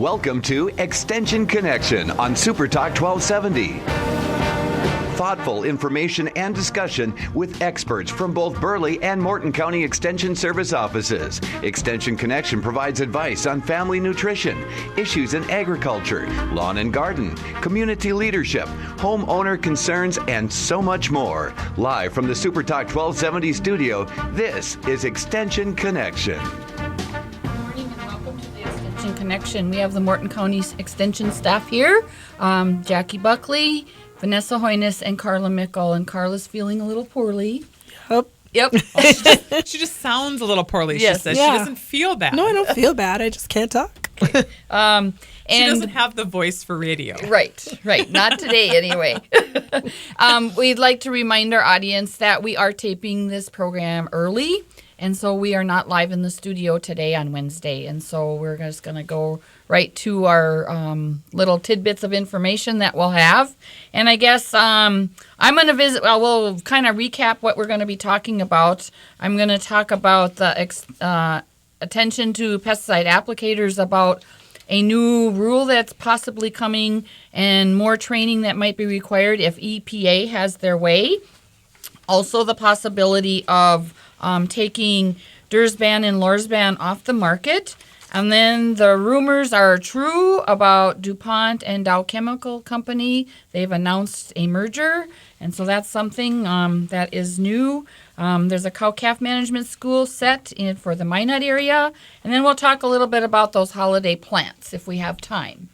Welcome to Extension Connection on Super Talk 1270. Thoughtful information and discussion with experts from both Burleigh and Morton County Extension Service offices. Extension Connection provides advice on family nutrition, issues in agriculture, lawn and garden, community leadership, homeowner concerns, and so much more. Live from the Super Talk 1270 studio, this is Extension Connection. Connection. We have the Morton County Extension staff here, Jackie Buckley, Vanessa Hoynes, and Carla Mickle. And Carla's feeling a little poorly. Yep. She just sounds a little poorly. Yes. She says Yeah. she doesn't feel bad. No, I don't feel bad. I just can't talk. She doesn't have the voice for radio. Right. Not today, anyway. We'd like to remind our audience that we are taping this program early. And so we are not live in the studio today on Wednesday. And so we're just going to go right to our little tidbits of information that we'll have. And I guess I'm going to visit, we'll kind of recap what we're going to be talking about. I'm going to talk about the attention to pesticide applicators, about a new rule that's possibly coming and more training that might be required if EPA has their way. Also the possibility of taking Dursban and Lorsban off the market. And then the rumors are true about DuPont and Dow Chemical Company. They've announced a merger. And so that's something that is new. There's a cow-calf management school set in for the Minot area. And then we'll talk a little bit about those holiday plants if we have time.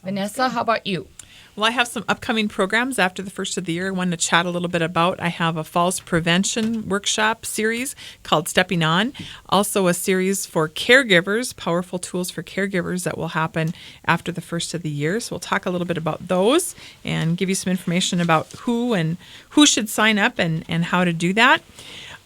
Vanessa, how about you? Well, I have some upcoming programs after the first of the year I wanted to chat a little bit about. I have a falls prevention workshop series called Stepping On. Also a series for caregivers, powerful tools for caregivers that will happen after the first of the year. So we'll talk a little bit about those and give you some information about who should sign up and how to do that.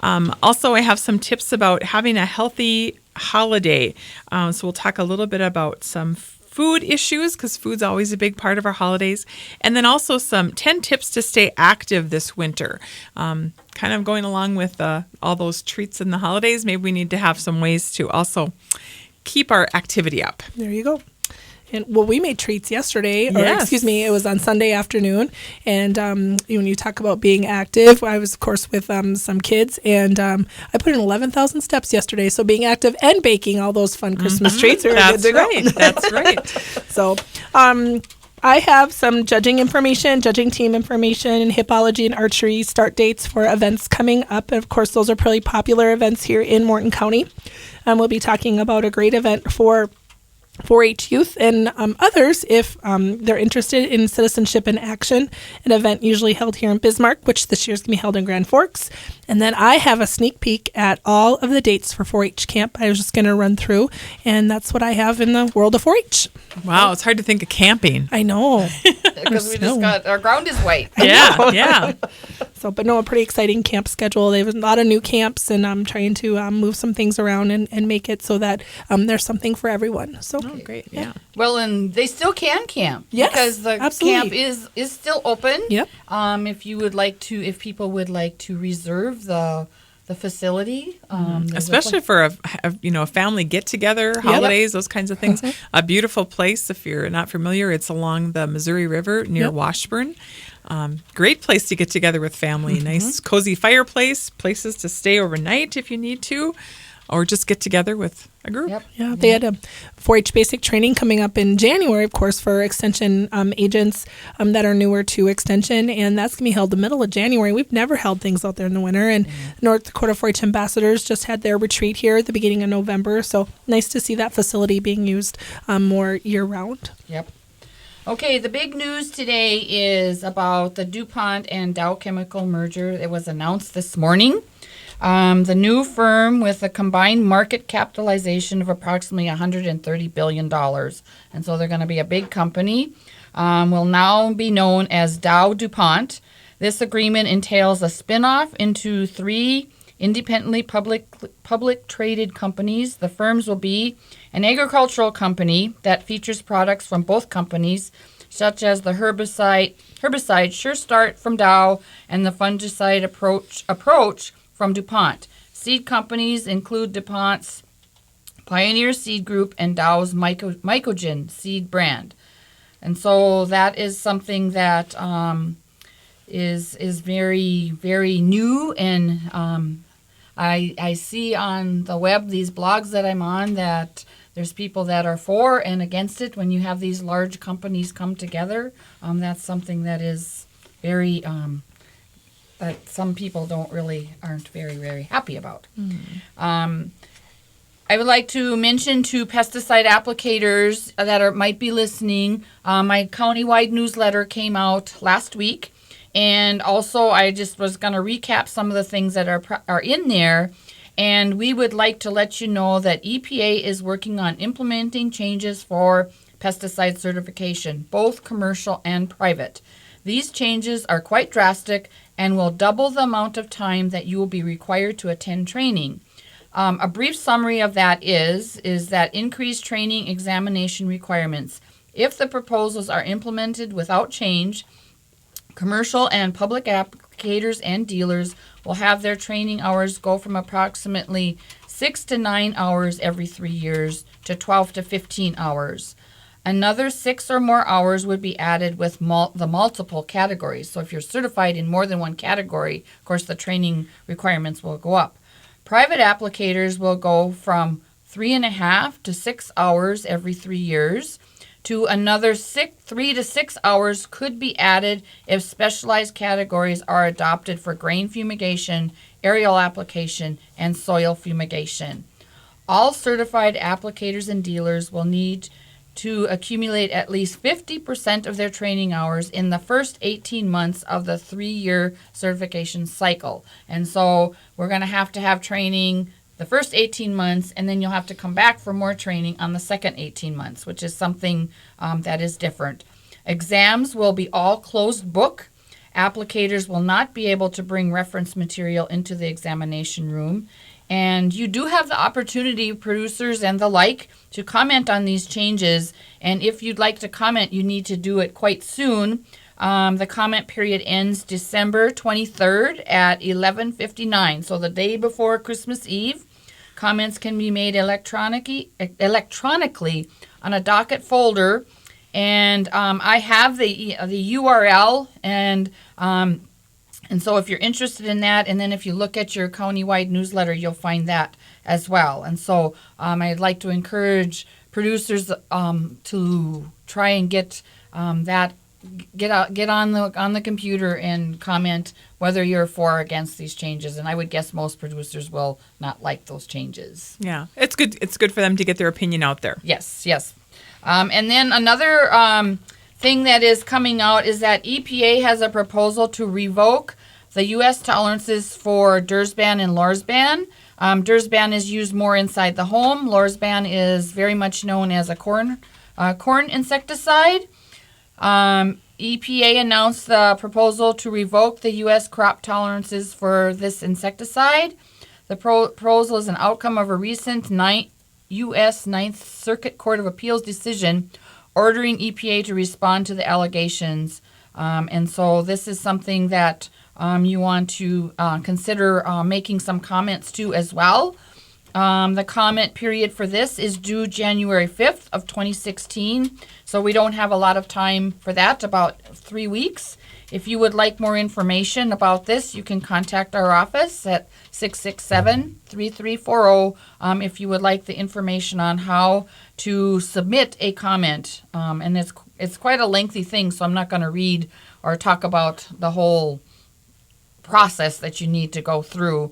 Also, I have some tips about having a healthy holiday. So we'll talk a little bit about some food issues, because food's always a big part of our holidays. And then also some 10 tips to stay active this winter. Kind of going along with all those treats in the holidays, maybe we need to have some ways to also keep our activity up. There you go. And we made treats yesterday, it was on Sunday afternoon. And when you talk about being active, I was, of course, with some kids, and I put in 11,000 steps yesterday. So being active and baking all those fun Christmas treats are good to go. That's right. So I have some judging team information, hippology and archery start dates for events coming up. And of course, those are pretty popular events here in Morton County. We'll be talking about a great event for 4-H youth and others if they're interested in citizenship in action, an event usually held here in Bismarck, which this year is going to be held in Grand Forks. And then I have a sneak peek at all of the dates for 4-H camp. I was just going to run through, and that's what I have in the world of 4-H. Wow, it's hard to think of camping. I know. Because we just got, our ground is white. Yeah. So, but no, a pretty exciting camp schedule. They have a lot of new camps, and I'm trying to move some things around and make it so that there's something for everyone. So, great, yeah. Well, and they still can camp. Yes, because the absolutely. camp is still open. Yep. If people would like to reserve the facility, Especially for a family get together, holidays, those kinds of things. A beautiful place. If you're not familiar, it's along the Missouri River near Washburn. Great place to get together with family. Nice cozy fireplace, places to stay overnight if you need to, or just get together with a group. Yep. Yeah, they had a 4-H basic training coming up in January, of course, for Extension agents that are newer to Extension, and that's going to be held the middle of January. We've never held things out there in the winter, and North Dakota 4-H ambassadors just had their retreat here at the beginning of November, so nice to see that facility being used more year-round. Yep. Okay, the big news today is about the DuPont and Dow Chemical merger. It was announced this morning. The new firm, with a combined market capitalization of approximately $130 billion, and so they're going to be a big company, will now be known as Dow DuPont. This agreement entails a spinoff into 3 independently public traded companies. The firms will be an agricultural company that features products from both companies, such as the herbicide Sure Start from Dow and the fungicide approach from DuPont. Seed companies include DuPont's Pioneer Seed Group, and Dow's Mycogen seed brand. And so that is something that is very, very new. And I see on the web, these blogs that I'm on, that there's people that are for and against it. When you have these large companies come together, that's something that is very, that some people aren't very, very happy about. I would like to mention to pesticide applicators that might be listening, my countywide newsletter came out last week. And also, I just was going to recap some of the things that are in there. And we would like to let you know that EPA is working on implementing changes for pesticide certification, both commercial and private. These changes are quite drastic and will double the amount of time that you will be required to attend training. A brief summary of that is that increased training examination requirements. If the proposals are implemented without change, commercial and public applicators and dealers will have their training hours go from approximately 6 to 9 hours every 3 years to 12 to 15 hours. Another 6 or more hours would be added with the multiple categories. So if you're certified in more than one category, of course, the training requirements will go up. Private applicators will go from 3.5 to 6 hours every 3 years. To another 3 to 6 hours could be added if specialized categories are adopted for grain fumigation, aerial application, and soil fumigation. All certified applicators and dealers will need to accumulate at least 50% of their training hours in the first 18 months of the 3-year certification cycle. And so we're going to have training the first 18 months, and then you'll have to come back for more training on the second 18 months, which is something that is different. Exams will be all closed book. Applicators will not be able to bring reference material into the examination room. And you do have the opportunity, producers and the like, to comment on these changes. And if you'd like to comment, you need to do it quite soon. The comment period ends December 23rd at 11:59, so the day before Christmas Eve. Comments can be made electronically on a docket folder, and I have the URL, and so if you're interested in that, and then if you look at your countywide newsletter, you'll find that as well. And so I'd like to encourage producers to try and get that. Get on the computer and comment whether you're for or against these changes. And I would guess most producers will not like those changes. Yeah, it's good. It's good for them to get their opinion out there. Yes. And then another thing that is coming out is that EPA has a proposal to revoke the U.S. tolerances for Dursban and Lorsban. Dursban is used more inside the home. Lorsban is very much known as a corn insecticide. EPA announced the proposal to revoke the U.S. crop tolerances for this insecticide. The proposal is an outcome of a recent U.S. Ninth Circuit Court of Appeals decision ordering EPA to respond to the allegations. And so this is something that you want to consider making some comments to as well. The comment period for this is due January 5th of 2016, so we don't have a lot of time for that, about 3 weeks. If you would like more information about this, you can contact our office at 667-3340 if you would like the information on how to submit a comment. And it's quite a lengthy thing, so I'm not going to read or talk about the whole process that you need to go through.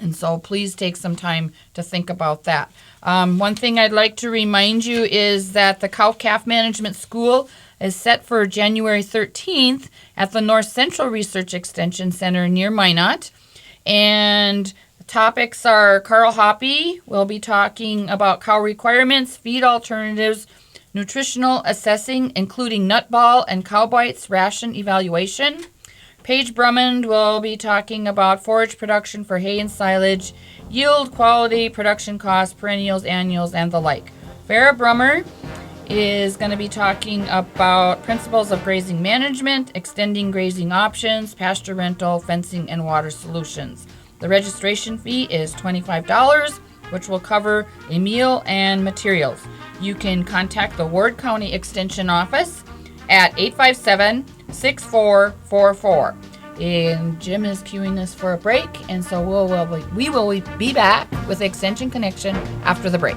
And so please take some time to think about that. One thing I'd like to remind you is that the Cow-Calf Management School is set for January 13th at the North Central Research Extension Center near Minot. And the topics are Carl Hoppe will be talking about cow requirements, feed alternatives, nutritional assessing, including nut ball and cow bites ration evaluation. Paige Brummond will be talking about forage production for hay and silage, yield, quality, production costs, perennials, annuals, and the like. Vera Brummer is going to be talking about principles of grazing management, extending grazing options, pasture rental, fencing, and water solutions. The registration fee is $25. which will cover a meal and materials. You can contact the Ward County Extension Office at 857-6444. And Jim is queuing us for a break, and so we will be back with Extension Connection after the break.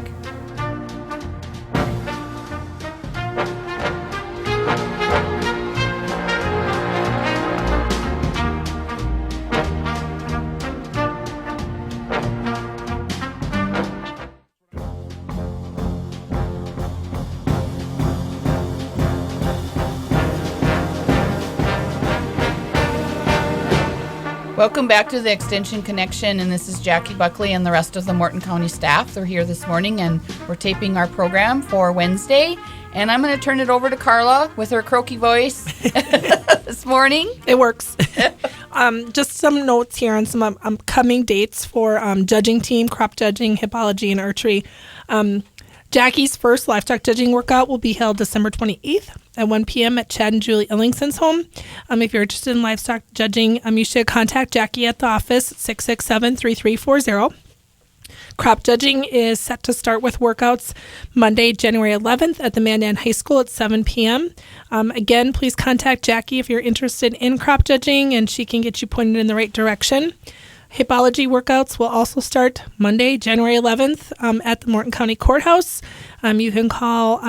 Welcome back to the Extension Connection, and this is Jackie Buckley and the rest of the Morton County staff. They're here this morning, and we're taping our program for Wednesday. And I'm going to turn it over to Carla with her croaky voice this morning. It works. Just some notes here on some upcoming dates for judging team, crop judging, hippology, and archery. Jackie's first livestock judging workout will be held December 28th at 1 p.m. at Chad and Julie Ellingson's home. If you're interested in livestock judging, you should contact Jackie at the office at 667-3340. Crop judging is set to start with workouts Monday, January 11th at the Mandan High School at 7 p.m. Again, please contact Jackie if you're interested in crop judging, and she can get you pointed in the right direction. Hippology workouts will also start Monday, January 11th at the Morton County Courthouse. You can call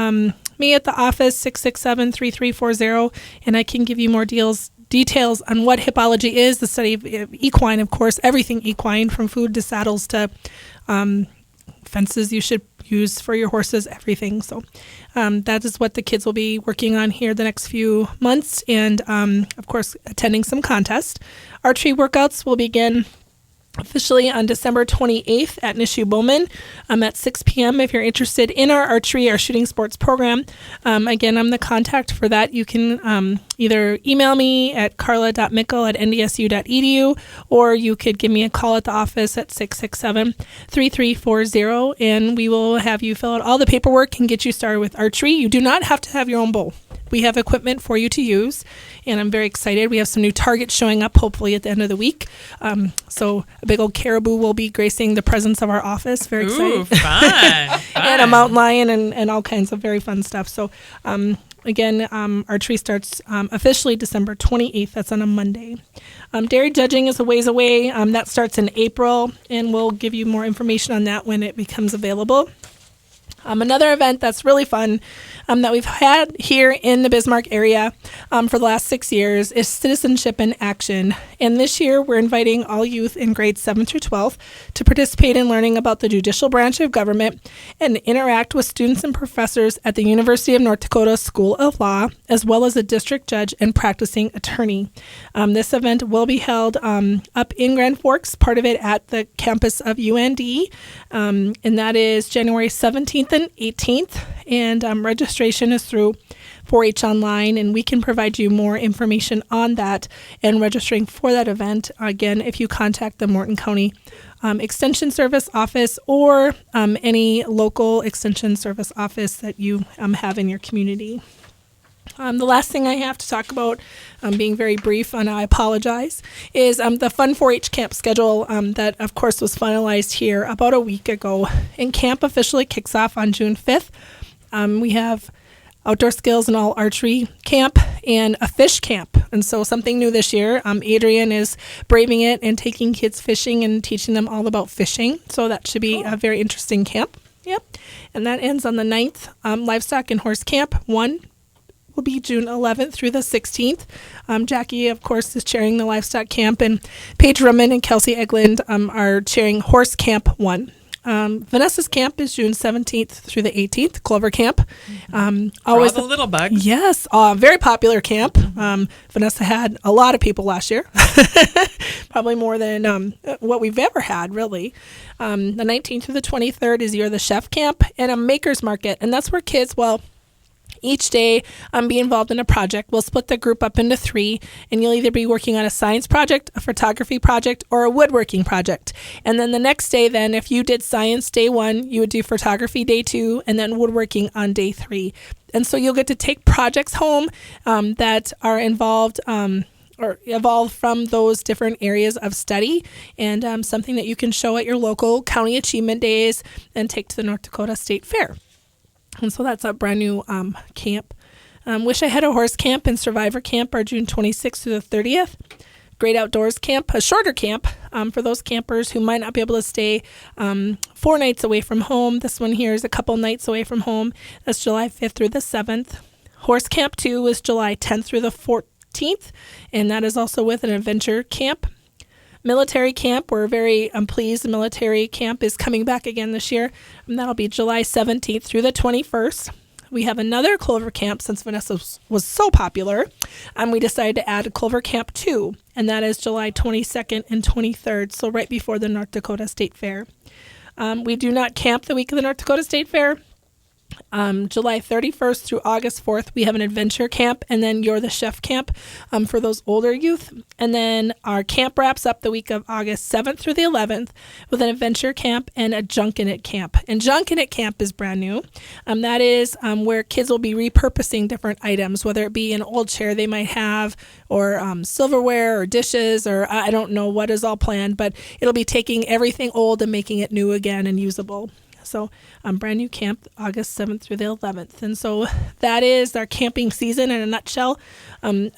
me at the office, 667-3340, and I can give you more details on what hippology is, the study of equine, of course, everything equine, from food to saddles to fences you should use for your horses, everything. So that is what the kids will be working on here the next few months, and of course, attending some contests. Archery workouts will begin officially on December 28th at Nishu Bowman at 6 p.m. If you're interested in our archery, our shooting sports program, again, I'm the contact for that. You can either email me at carla.mickle@ndsu.edu, or you could give me a call at the office at 667-3340, and we will have you fill out all the paperwork and get you started with archery. You do not have to have your own bow. We have equipment for you to use, and I'm very excited. We have some new targets showing up, hopefully, at the end of the week. So a big old caribou will be gracing the presence of our office. Very excited. Ooh, fun. And a mountain lion and all kinds of very fun stuff. So, again, archery starts officially December 28th. That's on a Monday. Dairy judging is a ways away. That starts in April, and we'll give you more information on that when it becomes available. Another event that's really fun that we've had here in the Bismarck area for the last 6 years is Citizenship in Action. And this year we're inviting all youth in grades 7 through 12 to participate in learning about the judicial branch of government and interact with students and professors at the University of North Dakota School of Law, as well as a district judge and practicing attorney. This event will be held up in Grand Forks, part of it at the campus of UND, and that is January 17th and 18th, and registration is through 4-H Online, and we can provide you more information on that and registering for that event. Again, if you contact the Morton County Extension Service Office or any local Extension Service office that you have in your community. The last thing I have to talk about, being very brief, and I apologize, is the Fun 4-H camp schedule that, of course, was finalized here about a week ago. And camp officially kicks off on June 5th. We have outdoor skills and all archery camp and a fish camp. And so something new this year, Adrian is braving it and taking kids fishing and teaching them all about fishing. So that should be a very interesting camp. Yep. And that ends on the 9th. Livestock and Horse Camp 1 will be June 11th through the 16th. Jackie, of course, is chairing the livestock camp, and Paige Rumman and Kelsey Eglund are chairing Horse Camp 1. Vanessa's camp is June 17th through the 18th, Clover Camp. Always the little bugs. Yes, very popular camp. Vanessa had a lot of people last year, probably more than what we've ever had, really. The 19th through the 23rd is You're the Chef Camp, and a maker's market, and that's where kids, each day be involved in a project. We'll split the group up into 3, and you'll either be working on a science project, a photography project, or a woodworking project. And then the next day, if you did science day 1, you would do photography day 2, and then woodworking on day 3. And so you'll get to take projects home that are involved or evolved from those different areas of study, and something that you can show at your local county achievement days and take to the North Dakota State Fair. And so that's a brand new camp. Wish I Had a Horse Camp and Survivor Camp are June 26th through the 30th. Great Outdoors Camp, a shorter camp for those campers who might not be able to stay 4 nights away from home. This one here is a couple nights away from home. That's July 5th through the 7th. Horse Camp 2 is July 10th through the 14th, and that is also with an adventure camp. Military Camp, we're very pleased the Military Camp is coming back again this year, and that'll be July 17th through the 21st. We have another Clover Camp since Vanessa was so popular, and we decided to add Clover Camp 2, and that is July 22nd and 23rd, so right before the North Dakota State Fair. We do not camp the week of the North Dakota State Fair. July 31st through August 4th, we have an adventure camp, and then You're the Chef camp for those older youth. And then our camp wraps up the week of August 7th through the 11th with an adventure camp and a Junkinit camp. And Junkinit camp is brand new. That is where kids will be repurposing different items, whether it be an old chair they might have, or silverware or dishes, or I don't know what is all planned, but it'll be taking everything old and making it new again and usable. So brand new camp, August 7th through the 11th. And so that is our camping season in a nutshell. A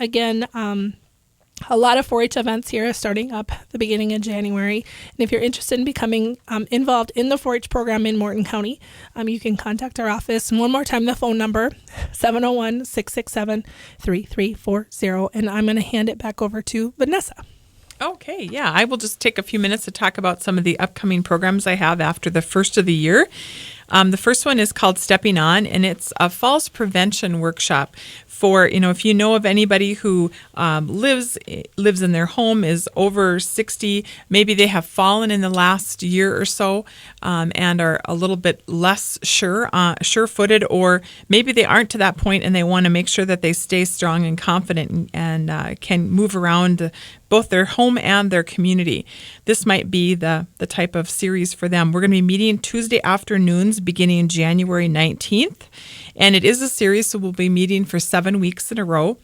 lot of 4-H events here starting up the beginning of January. And if you're interested in becoming involved in the 4-H program in Morton County, you can contact our office. And one more time, the phone number, 701-667-3340. And I'm going to hand it back over to Vanessa. Okay, yeah, I will just take a few minutes to talk about some of the upcoming programs I have after the first of the year. The first one is called Stepping On, and it's a falls prevention workshop for, if you know of anybody who lives in their home, is over 60, maybe they have fallen in the last year or so and are a little bit less sure-footed, or maybe they aren't to that point and they want to make sure that they stay strong and confident and can move around both their home and their community. This might be the type of series for them. We're going to be meeting Tuesday afternoons beginning January 19th. And it is a series, so we'll be meeting for 7 weeks in a row.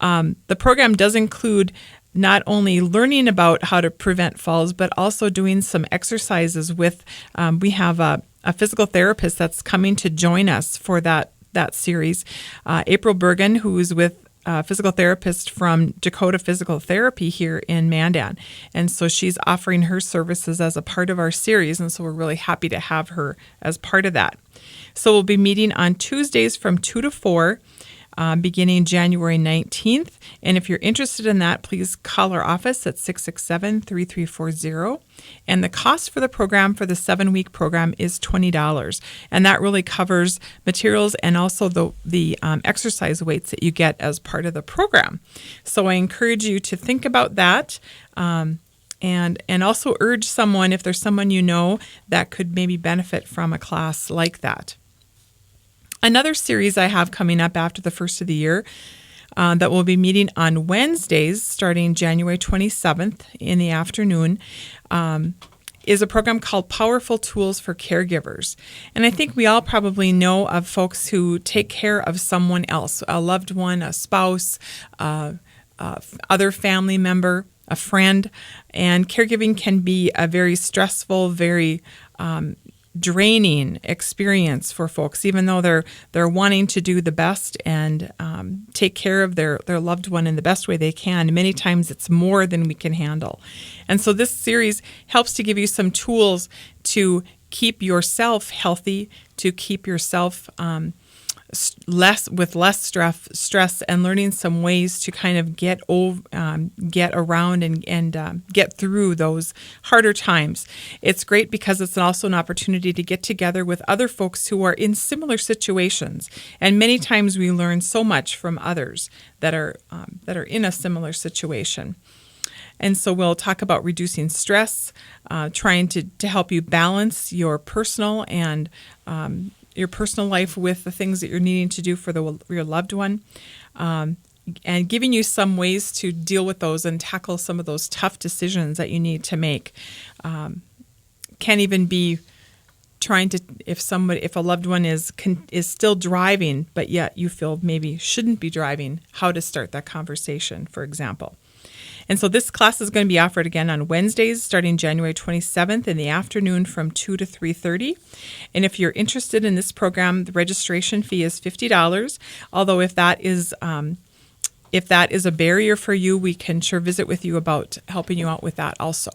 The program does include not only learning about how to prevent falls, but also doing some exercises with, we have a physical therapist that's coming to join us for that series. April Bergen, who is with a physical therapist from Dakota Physical Therapy here in Mandan. And so she's offering her services as a part of our series, and so we're really happy to have her as part of that. So we'll be meeting on Tuesdays from 2 to 4, beginning January 19th. And if you're interested in that, please call our office at 667-3340. And the cost for the program, for the 7-week program, is $20. And that really covers materials and also the exercise weights that you get as part of the program. So I encourage you to think about that. And also urge someone, if there's someone you know that could maybe benefit from a class like that. Another series I have coming up after the first of the year that will be meeting on Wednesdays starting January 27th in the afternoon is a program called Powerful Tools for Caregivers. And I think we all probably know of folks who take care of someone else, a loved one, a spouse, other family member, a friend. And caregiving can be a very stressful, very draining experience for folks, even though they're wanting to do the best and take care of their loved one in the best way they can. Many times it's more than we can handle. And so this series helps to give you some tools to keep yourself healthy, to keep yourself less stress, and learning some ways to kind of get around and get through those harder times. It's great because it's also an opportunity to get together with other folks who are in similar situations, and many times we learn so much from others that are in a similar situation. And so we'll talk about reducing stress, trying to help you balance your personal and your personal life with the things that you're needing to do for your loved one, and giving you some ways to deal with those and tackle some of those tough decisions that you need to make. Can even be trying to, if a loved one is still driving, but yet you feel maybe shouldn't be driving, how to start that conversation, for example. And so this class is going to be offered again on Wednesdays starting January 27th in the afternoon from 2 to 3:30. And if you're interested in this program, the registration fee is $50. Although if that is a barrier for you, we can sure visit with you about helping you out with that also.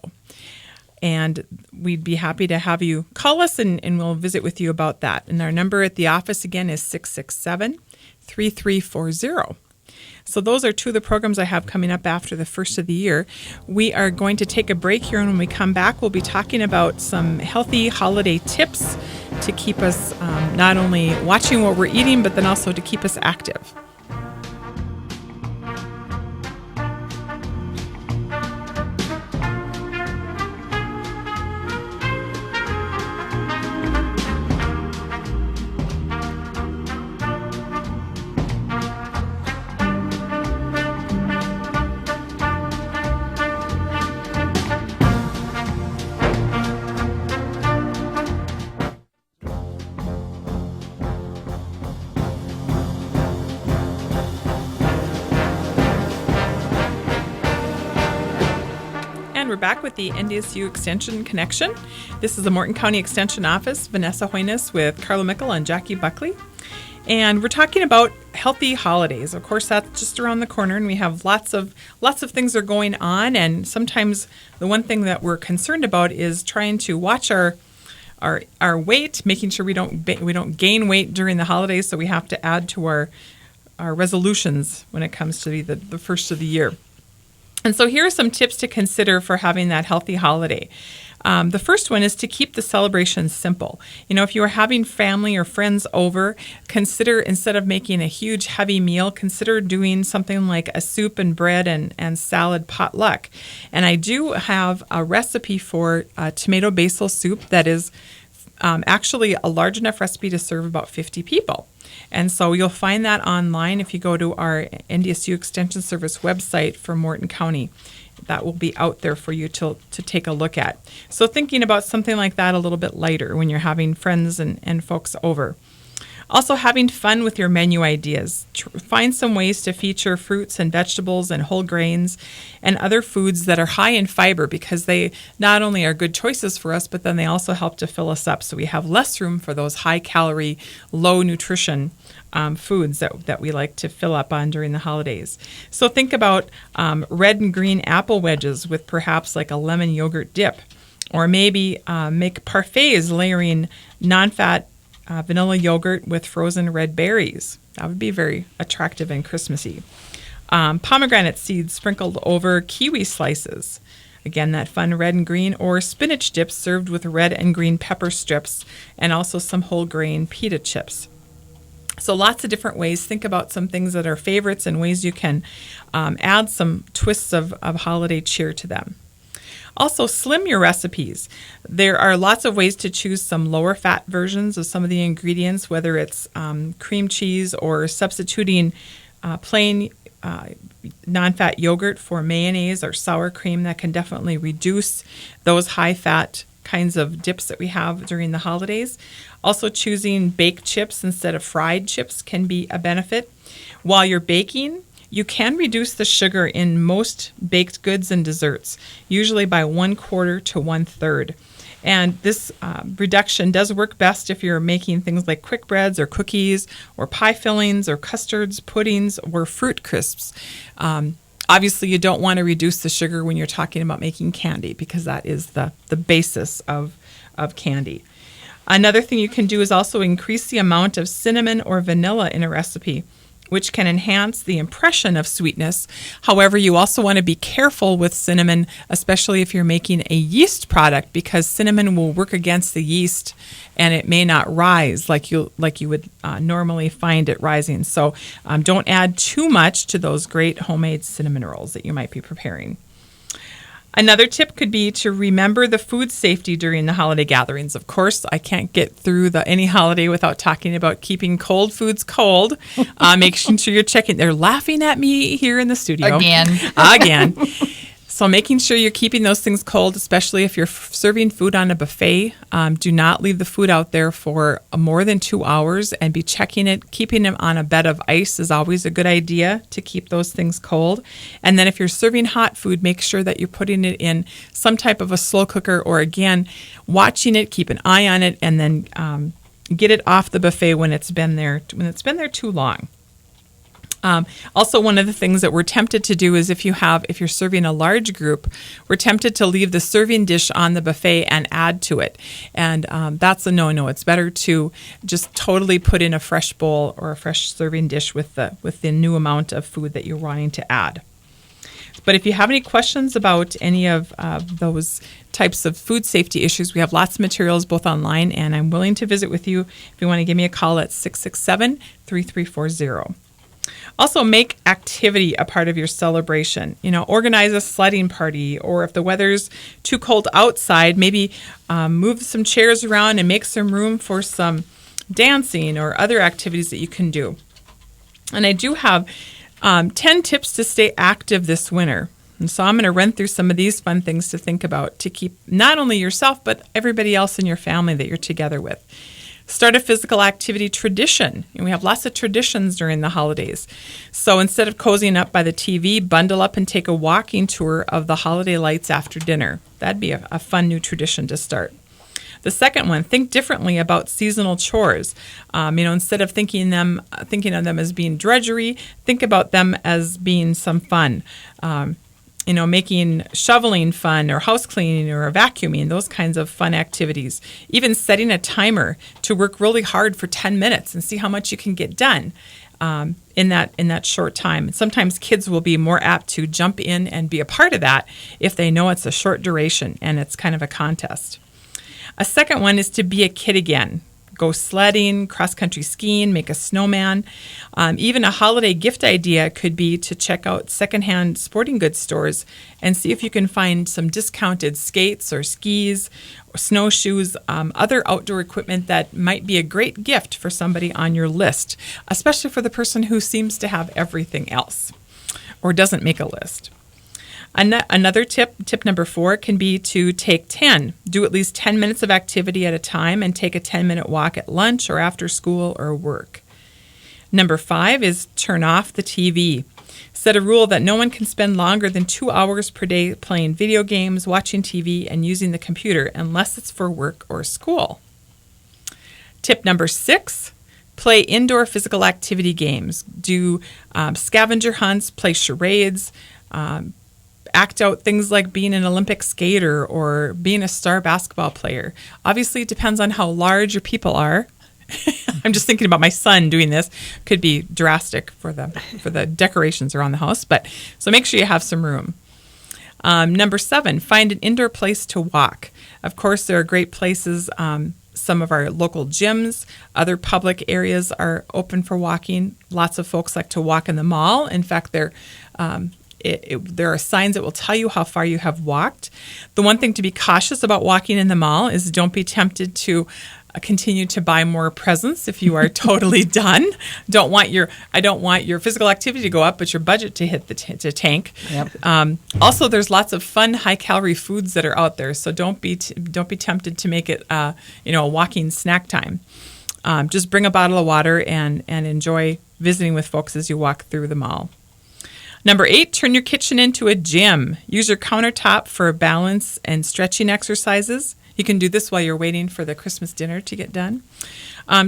And we'd be happy to have you call us and we'll visit with you about that. And our number at the office again is 667-3340. So those are two of the programs I have coming up after the first of the year. We are going to take a break here, and when we come back, we'll be talking about some healthy holiday tips to keep us not only watching what we're eating, but then also to keep us active. We're back with the NDSU Extension Connection. This is the Morton County Extension Office. Vanessa Hoynes with Carla Mickle and Jackie Buckley. And we're talking about healthy holidays. Of course, that's just around the corner, and we have lots of things are going on. And sometimes the one thing that we're concerned about is trying to watch our weight, making sure we don't gain weight during the holidays. So we have to add to our resolutions when it comes to the first of the year. And so here are some tips to consider for having that healthy holiday. The first one is to keep the celebration simple. If you are having family or friends over, consider, instead of making a huge heavy meal, consider doing something like a soup and bread and salad potluck. And I do have a recipe for tomato basil soup that is actually a large enough recipe to serve about 50 people. And so you'll find that online if you go to our NDSU Extension Service website for Morton County. That will be out there for you to take a look at. So thinking about something like that a little bit lighter when you're having friends and folks over. Also, having fun with your menu ideas. Find some ways to feature fruits and vegetables and whole grains and other foods that are high in fiber, because they not only are good choices for us, but then they also help to fill us up. So we have less room for those high-calorie, low-nutrition foods that we like to fill up on during the holidays. So think about red and green apple wedges with perhaps like a lemon yogurt dip, or maybe make parfaits layering non-fat vanilla yogurt with frozen red berries. That would be very attractive and Christmassy. Pomegranate seeds sprinkled over kiwi slices. Again, that fun red and green, or spinach dips served with red and green pepper strips, and also some whole grain pita chips. So lots of different ways. Think about some things that are favorites and ways you can add some twists of holiday cheer to them. Also, slim your recipes. There are lots of ways to choose some lower fat versions of some of the ingredients, whether it's cream cheese or substituting plain non-fat yogurt for mayonnaise or sour cream. That can definitely reduce those high-fat kinds of dips that we have during the holidays. Also, choosing baked chips instead of fried chips can be a benefit. While you're baking, you can reduce the sugar in most baked goods and desserts, usually by 1/4 to 1/3. And this reduction does work best if you're making things like quick breads or cookies or pie fillings or custards, puddings, or fruit crisps. Obviously, you don't want to reduce the sugar when you're talking about making candy, because that is the basis of candy. Another thing you can do is also increase the amount of cinnamon or vanilla in a recipe, which can enhance the impression of sweetness. However, you also want to be careful with cinnamon, especially if you're making a yeast product, because cinnamon will work against the yeast and it may not rise like you would normally find it rising. So don't add too much to those great homemade cinnamon rolls that you might be preparing. Another tip could be to remember the food safety during the holiday gatherings. Of course, I can't get through any holiday without talking about keeping cold foods cold. Making sure you're checking. They're laughing at me here in the studio. Again. So making sure you're keeping those things cold, especially if you're serving food on a buffet. Do not leave the food out there for more than 2 hours, and be checking it. Keeping them on a bed of ice is always a good idea to keep those things cold. And then if you're serving hot food, make sure that you're putting it in some type of a slow cooker, or again, watching it, keep an eye on it, and then get it off the buffet when it's been there too long. Also, one of the things that we're tempted to do is if you're serving a large group, we're tempted to leave the serving dish on the buffet and add to it. And that's a no-no. It's better to just totally put in a fresh bowl or a fresh serving dish with the new amount of food that you're wanting to add. But if you have any questions about any of those types of food safety issues, we have lots of materials both online, and I'm willing to visit with you if you want to give me a call at 667-3340. Also, make activity a part of your celebration. Organize a sledding party, or if the weather's too cold outside, maybe move some chairs around and make some room for some dancing or other activities that you can do. And I do have 10 tips to stay active this winter. And so I'm going to run through some of these fun things to think about to keep not only yourself, but everybody else in your family that you're together with. Start a physical activity tradition. And we have lots of traditions during the holidays. So instead of cozying up by the TV, bundle up and take a walking tour of the holiday lights after dinner. That'd be a fun new tradition to start. The second one, think differently about seasonal chores. Instead of thinking of them as being drudgery, think about them as being some fun. Making shoveling fun, or house cleaning, or vacuuming, those kinds of fun activities. Even setting a timer to work really hard for 10 minutes and see how much you can get done in that short time. Sometimes kids will be more apt to jump in and be a part of that if they know it's a short duration and it's kind of a contest. A second one is to be a kid again. Go sledding, cross-country skiing, make a snowman. Even a holiday gift idea could be to check out secondhand sporting goods stores and see if you can find some discounted skates or skis or snowshoes, other outdoor equipment that might be a great gift for somebody on your list, especially for the person who seems to have everything else or doesn't make a list. Another tip number 4, can be to do at least 10 minutes of activity at a time, and take a 10-minute walk at lunch or after school or work. Number 5 is turn off the TV. Set a rule that no one can spend longer than 2 hours per day playing video games, watching TV, and using the computer, unless it's for work or school. Tip number 6, play indoor physical activity games. Do scavenger hunts, play charades, act out things like being an Olympic skater or being a star basketball player. Obviously, it depends on how large your people are. I'm just thinking about my son doing this. Could be drastic for the decorations around the house, but so make sure you have some room. Number 7, find an indoor place to walk. Of course, there are great places. Some of our local gyms, other public areas are open for walking. Lots of folks like to walk in the mall. In fact, there are signs that will tell you how far you have walked. The one thing to be cautious about walking in the mall is don't be tempted to continue to buy more presents if you are totally done. I don't want your physical activity to go up, but your budget to hit to tank. Yep. Also, there's lots of fun high-calorie foods that are out there, so don't be tempted to make it a walking snack time. Just bring a bottle of water and enjoy visiting with folks as you walk through the mall. Number 8, turn your kitchen into a gym. Use your countertop for balance and stretching exercises. You can do this while you're waiting for the Christmas dinner to get done.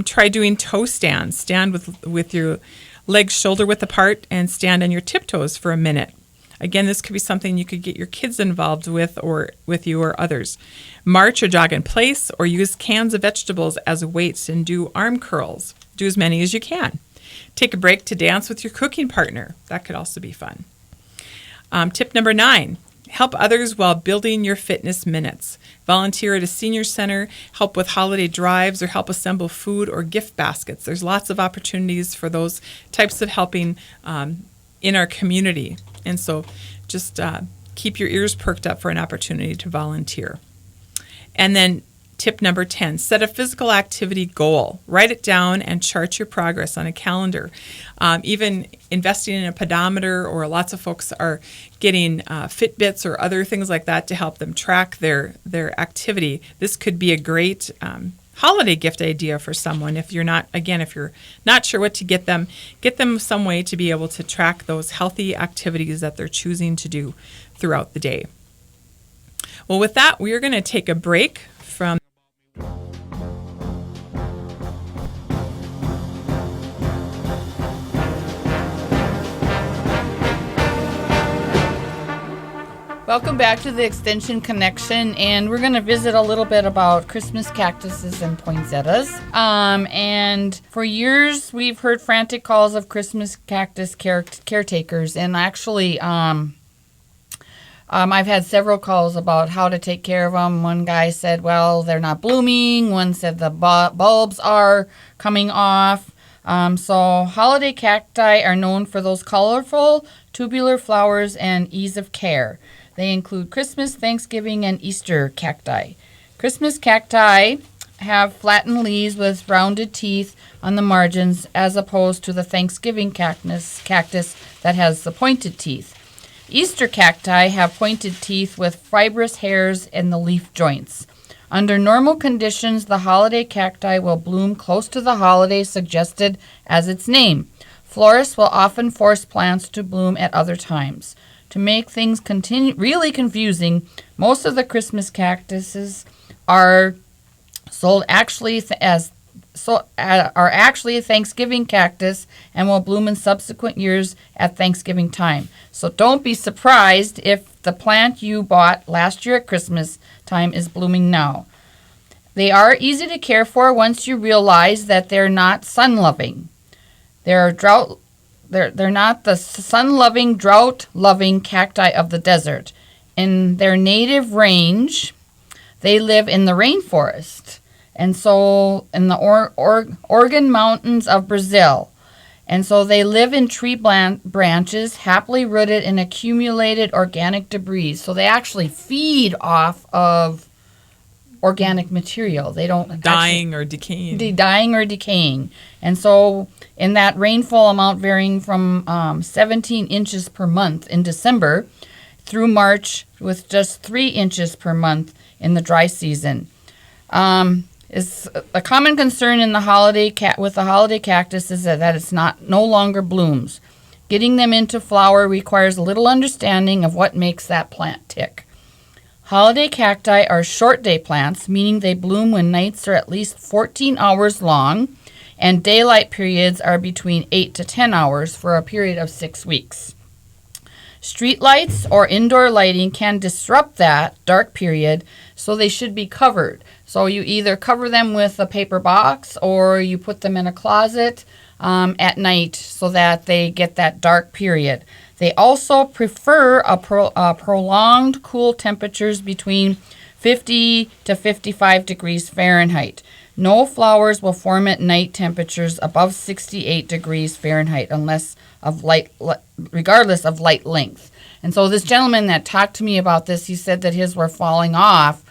Try doing toe stands. Stand with your legs shoulder width apart and stand on your tiptoes for a minute. Again, this could be something you could get your kids involved with, or with you or others. March or jog in place, or use cans of vegetables as weights and do arm curls. Do as many as you can. Take a break to dance with your cooking partner. That could also be fun. Tip number 9, help others while building your fitness minutes. Volunteer at a senior center, help with holiday drives, or help assemble food or gift baskets. There's lots of opportunities for those types of helping in our community. And so just keep your ears perked up for an opportunity to volunteer. And then Tip number 10, set a physical activity goal. Write it down and chart your progress on a calendar. Even investing in a pedometer, or lots of folks are getting Fitbits or other things like that to help them track their activity. This could be a great holiday gift idea for someone. If you're not sure what to get them some way to be able to track those healthy activities that they're choosing to do throughout the day. Well, with that, we are going to take a break from Welcome back to the Extension Connection, and we're going to visit a little bit about Christmas cactuses and poinsettias. And for years, we've heard frantic calls of Christmas cactus caretakers, and actually, I've had several calls about how to take care of them. One guy said, well, they're not blooming. One said the bulbs are coming off. So holiday cacti are known for those colorful, tubular flowers and ease of care. They include Christmas, Thanksgiving, and Easter cacti. Christmas cacti have flattened leaves with rounded teeth on the margins, as opposed to the Thanksgiving cactus that has the pointed teeth. Easter cacti have pointed teeth with fibrous hairs in the leaf joints. Under normal conditions, the holiday cacti will bloom close to the holiday suggested as its name. Florists will often force plants to bloom at other times. To make things really confusing, most of the Christmas cactuses are sold actually are actually Thanksgiving cactus and will bloom in subsequent years at Thanksgiving time. So don't be surprised if the plant you bought last year at Christmas time is blooming now. They are easy to care for once you realize that they're not sun-loving. They're not the sun-loving, drought-loving cacti of the desert. In their native range, they live in the rainforest, and so in the Organ Mountains of Brazil. And so they live in tree branches, happily rooted in accumulated organic debris. So they actually feed off of organic material. They don't dying or decaying. And so in that rainfall amount varying from 17 inches per month in December through March, with just 3 inches per month in the dry season. Is a common concern in the holiday cactus is that it's no longer blooms. Getting them into flower requires a little understanding of what makes that plant tick. Holiday cacti are short day plants, meaning they bloom when nights are at least 14 hours long and daylight periods are between 8 to 10 hours for a period of 6 weeks. Street lights or indoor lighting can disrupt that dark period, so they should be covered. So you either cover them with a paper box or you put them in a closet at night so that they get that dark period. They also prefer a prolonged cool temperatures between 50 to 55 degrees Fahrenheit. No flowers will form at night temperatures above 68 degrees Fahrenheit regardless of light length. And so this gentleman that talked to me about this, he said that his were falling off.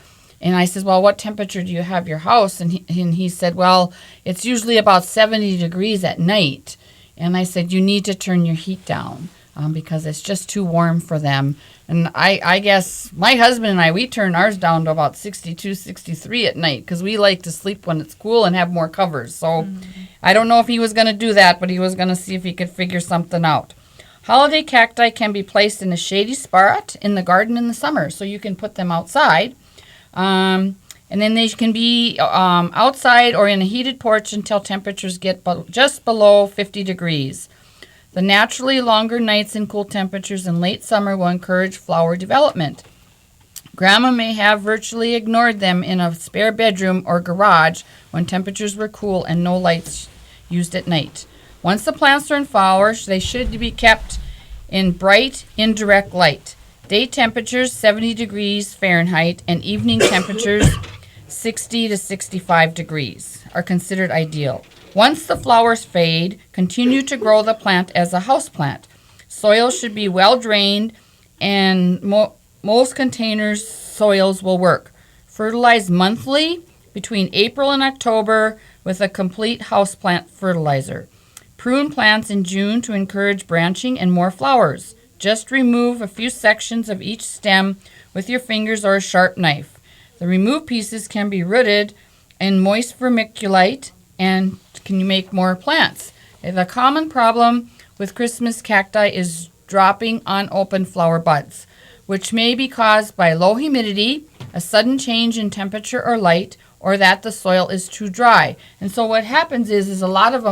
And I said, well, what temperature do you have your house? And he said, well, it's usually about 70 degrees at night. And I said, you need to turn your heat down because it's just too warm for them. And I guess my husband and we turn ours down to about 62, 63 at night because we like to sleep when it's cool and have more covers. So I don't know if he was going to do that, but he was going to see if he could figure something out. Holiday cacti can be placed in a shady spot in the garden in the summer, so you can put them outside. And then they can be outside or in a heated porch until temperatures get just below 50 degrees. The naturally longer nights and cool temperatures in late summer will encourage flower development. Grandma may have virtually ignored them in a spare bedroom or garage when temperatures were cool and no lights used at night. Once the plants are in flower, they should be kept in bright, indirect light. Day temperatures 70 degrees Fahrenheit and evening temperatures 60 to 65 degrees are considered ideal. Once the flowers fade, continue to grow the plant as a houseplant. Soil should be well drained and most containers soils will work. Fertilize monthly between April and October with a complete houseplant fertilizer. Prune plants in June to encourage branching and more flowers. Just remove a few sections of each stem with your fingers or a sharp knife. The removed pieces can be rooted in moist vermiculite and can you make more plants. The common problem with Christmas cacti is dropping unopened flower buds, which may be caused by low humidity, a sudden change in temperature or light, or that the soil is too dry. And so what happens is a lot of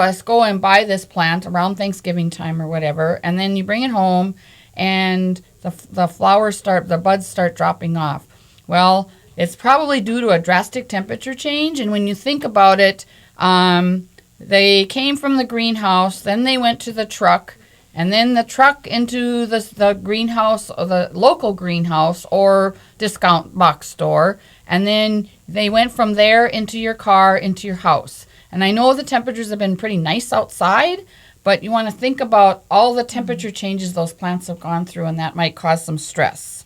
us go and buy this plant around Thanksgiving time or whatever, and then you bring it home and the buds start dropping off. Well, it's probably due to a drastic temperature change, and when you think about it, they came from the greenhouse, then they went to the truck, and then the truck into the greenhouse, or the local greenhouse or discount box store, and then they went from there into your car, into your house. And I know the temperatures have been pretty nice outside, but you want to think about all the temperature changes those plants have gone through, and that might cause some stress.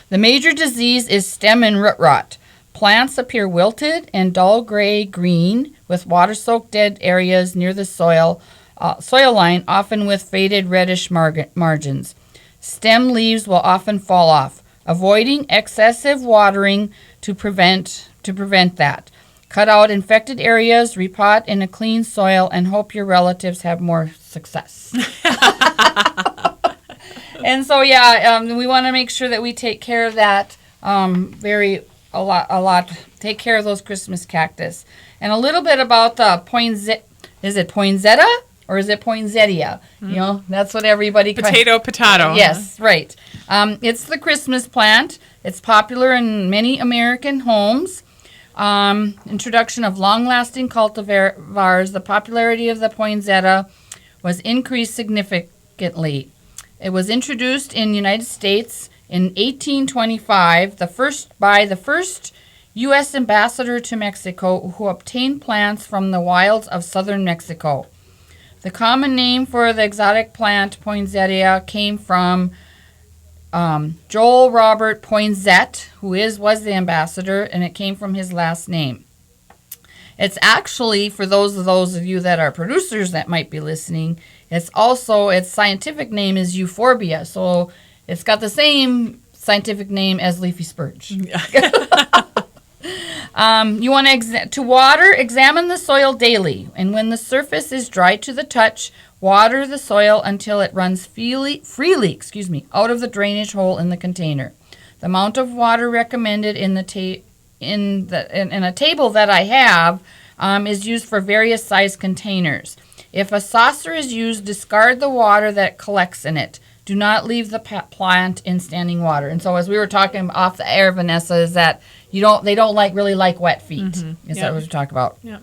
The major disease is stem and root rot. Plants appear wilted and dull gray-green with water-soaked dead areas near the soil line, often with faded reddish margins. Stem leaves will often fall off. Avoiding excessive watering to prevent that. Cut out infected areas, repot in a clean soil, and hope your relatives have more success. And so, we want to make sure that we take care of that a lot. Take care of those Christmas cactus. And a little bit about the is it poinsettia or is it poinsettia? Mm. You know, that's what everybody potato. Yes, right. It's the Christmas plant. It's popular in many American homes. Introduction of long-lasting cultivars, the popularity of the poinsettia was increased significantly. It was introduced in the United States in 1825, by the first U.S. ambassador to Mexico, who obtained plants from the wilds of southern Mexico. The common name for the exotic plant poinsettia came from Joel Robert Poinsett, who was the ambassador, and it came from his last name. It's actually, for those of you that are producers that might be listening, its scientific name is euphorbia, so it's got the same scientific name as leafy spurge. You want to water, examine the soil daily, and when the surface is dry to the touch, water the soil until it runs freely out of the drainage hole in the container. The amount of water recommended in a table that I have is used for various size containers. If a saucer is used, discard the water that collects in it. Do not leave the plant in standing water. And so, as we were talking off the air, Vanessa, is that they don't really like wet feet. Mm-hmm. Is that what we're talking about? Yeah.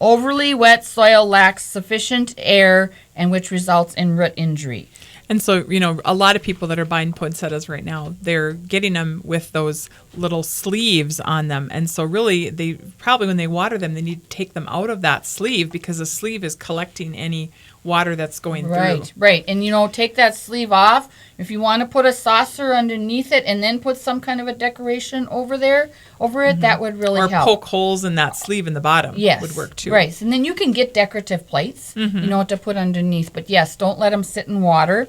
Overly wet soil lacks sufficient air, and which results in root injury. And so, a lot of people that are buying poinsettias right now, they're getting them with those little sleeves on them. And so really, they probably, when they water them, they need to take them out of that sleeve because the sleeve is collecting any water that's going through. Right. And, take that sleeve off. If you want to put a saucer underneath it and then put some kind of a decoration over it, mm-hmm. that would really help. Or poke holes in that sleeve in the bottom would work too. Right. And then you can get decorative plates, mm-hmm. To put underneath. But yes, don't let them sit in water.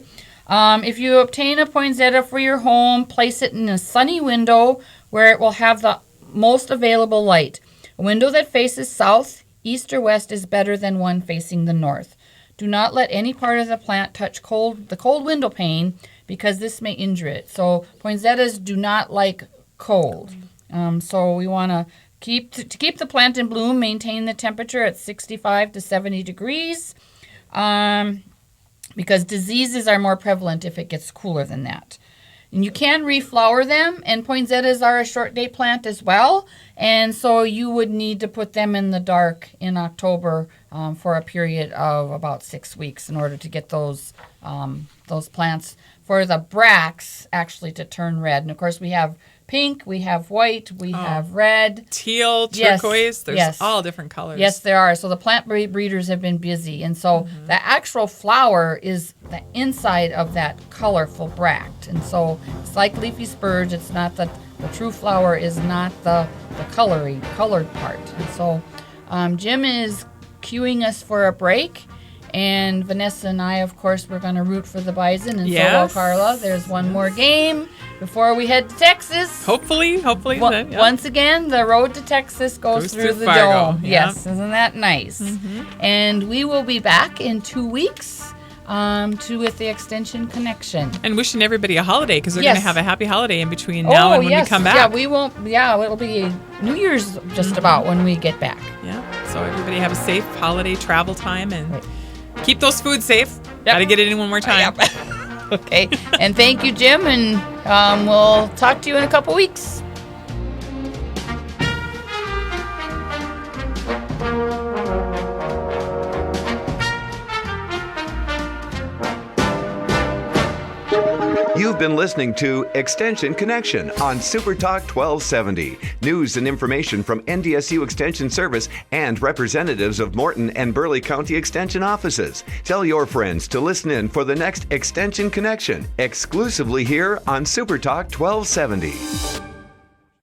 If you obtain a poinsettia for your home, place it in a sunny window where it will have the most available light. A window that faces south, east, or west is better than one facing the north. Do not let any part of the plant touch the cold window pane because this may injure it. So poinsettias do not like cold. So we want to keep the plant in bloom, maintain the temperature at 65 to 70 degrees. Because diseases are more prevalent if it gets cooler than that. And you can reflower them, and poinsettias are a short day plant as well, and so you would need to put them in the dark in October for a period of about 6 weeks in order to get those plants for the bracts actually to turn red. And of course we have pink, we have white, we have red. Teal, turquoise, there's all different colors. Yes, there are. So the plant breeders have been busy. And so the actual flower is the inside of that colorful bract. And so it's like leafy spurge. It's not the The true flower is not the colored part. And so Jim is cueing us for a break. And Vanessa and I, of course, we're going to root for the Bison. And so will Carla. There's one more game before we head to Texas. Hopefully. Once again, the road to Texas goes through the Fargo. dome. Yes, isn't that nice? And we will be back in 2 weeks with the Extension Connection. And wishing everybody a holiday, because we're going to have a happy holiday in between now and when we come back. Yeah, we won't. Yeah, it'll be New Year's just about when we get back. Yeah. So everybody have a safe holiday travel time and keep those foods safe. Got to get it in one more time. Okay. And thank you, Jim. And we'll talk to you in a couple weeks. You've been listening to Extension Connection on Super Talk 1270. News and information from NDSU Extension Service and representatives of Morton and Burleigh County Extension offices. Tell your friends to listen in for the next Extension Connection, exclusively here on Super Talk 1270.